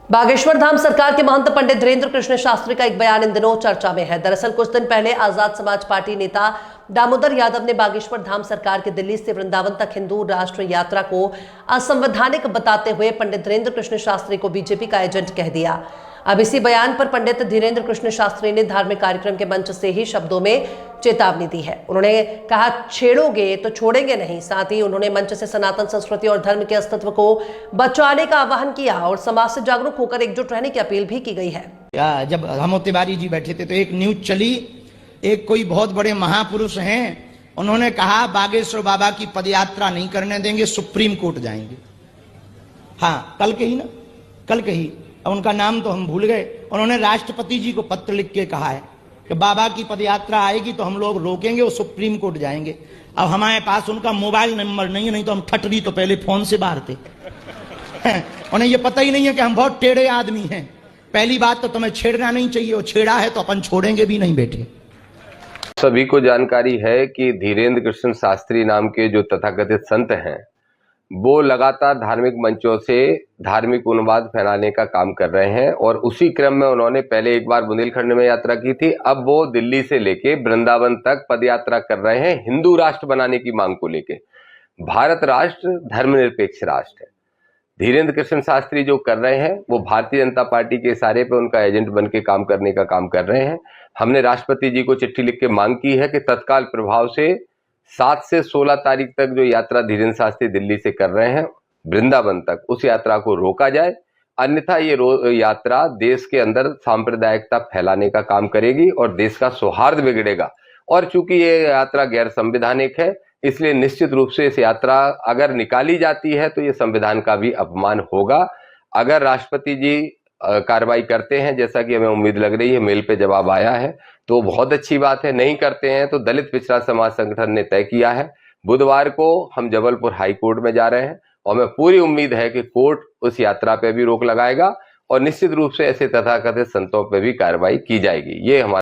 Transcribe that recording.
बागेश्वर धाम सरकार के महंत पंडित धीरेन्द्र कृष्ण शास्त्री का एक बयान इन दिनों चर्चा में है। दरअसल कुछ दिन पहले आजाद समाज पार्टी नेता दामोदर यादव ने बागेश्वर धाम सरकार के दिल्ली से वृंदावन तक हिंदू राष्ट्र यात्रा को असंवैधानिक बताते हुए पंडित धीरेन्द्र कृष्ण शास्त्री को बीजेपी का एजेंट कह दिया। अब इसी बयान पर पंडित धीरेन्द्र कृष्ण शास्त्री ने धार्मिक कार्यक्रम के मंच से ही शब्दों में चेतावनी दी है। उन्होंने कहा, छेड़ोगे तो छोड़ेंगे नहीं। साथ ही उन्होंने मंच से सनातन संस्कृति और धर्म के अस्तित्व को बचाने का आह्वान किया और समाज से जागरूक होकर एकजुट रहने की अपील भी की गई है। जब हम तिवारी जी बैठे थे तो एक न्यूज चली, एक कोई बहुत बड़े महापुरुष हैं, उन्होंने कहा बागेश्वर बाबा की पदयात्रा नहीं करने देंगे, सुप्रीम कोर्ट जाएंगे। हाँ, कल के ही उनका नाम तो हम भूल गए। उन्होंने राष्ट्रपति जी को पत्र लिख के कहा है कि बाबा की पदयात्रा आएगी तो हम लोग रोकेंगे और सुप्रीम कोर्ट जाएंगे। अब हमारे पास उनका मोबाइल नंबर नहीं है, नहीं तो हम ठटरी तो पहले फोन से बाहर थे। उन्हें ये पता ही नहीं है कि हम बहुत टेढ़े आदमी हैं। पहली बात तो तुम्हें छेड़ना नहीं चाहिए, और छेड़ा है तो अपन छोड़ेंगे भी नहीं बेटे। सभी को जानकारी है कि धीरेन्द्र कृष्ण शास्त्री नाम के जो तथाकथित संत हैं, वो लगातार धार्मिक मंचों से धार्मिक उन्माद फैलाने का काम कर रहे हैं। और उसी क्रम में उन्होंने पहले एक बार बुंदेलखंड में यात्रा की थी, अब वो दिल्ली से लेके वृंदावन तक पदयात्रा कर रहे हैं हिंदू राष्ट्र बनाने की मांग को लेके। भारत राष्ट्र धर्मनिरपेक्ष राष्ट्र है। धीरेन्द्र कृष्ण शास्त्री जो कर रहे हैं वो भारतीय जनता पार्टी के इशारे पे उनका एजेंट बन के काम करने का काम कर रहे हैं। हमने राष्ट्रपति जी को चिट्ठी लिख के मांग की है कि तत्काल प्रभाव से 7 से 16 तारीख तक जो यात्रा धीरेन्द्र शास्त्री दिल्ली से कर रहे हैं वृंदावन तक, उस यात्रा को रोका जाए। अन्यथा ये यात्रा देश के अंदर सांप्रदायिकता फैलाने का काम करेगी और देश का सौहार्द बिगड़ेगा। और चूंकि ये यात्रा गैर संवैधानिक है, इसलिए निश्चित रूप से इस यात्रा अगर निकाली जाती है तो ये संविधान का भी अपमान होगा। अगर राष्ट्रपति जी कार्रवाई करते हैं, जैसा कि हमें उम्मीद लग रही है, मेल पे जवाब आया है, तो बहुत अच्छी बात है। नहीं करते हैं तो दलित पिछड़ा समाज संगठन ने तय किया है, बुधवार को हम जबलपुर हाई कोर्ट में जा रहे हैं और हमें पूरी उम्मीद है कि कोर्ट उस यात्रा पे भी रोक लगाएगा और निश्चित रूप से ऐसे तथाकथित संतों पे भी कार्रवाई की जाएगी। ये हमारा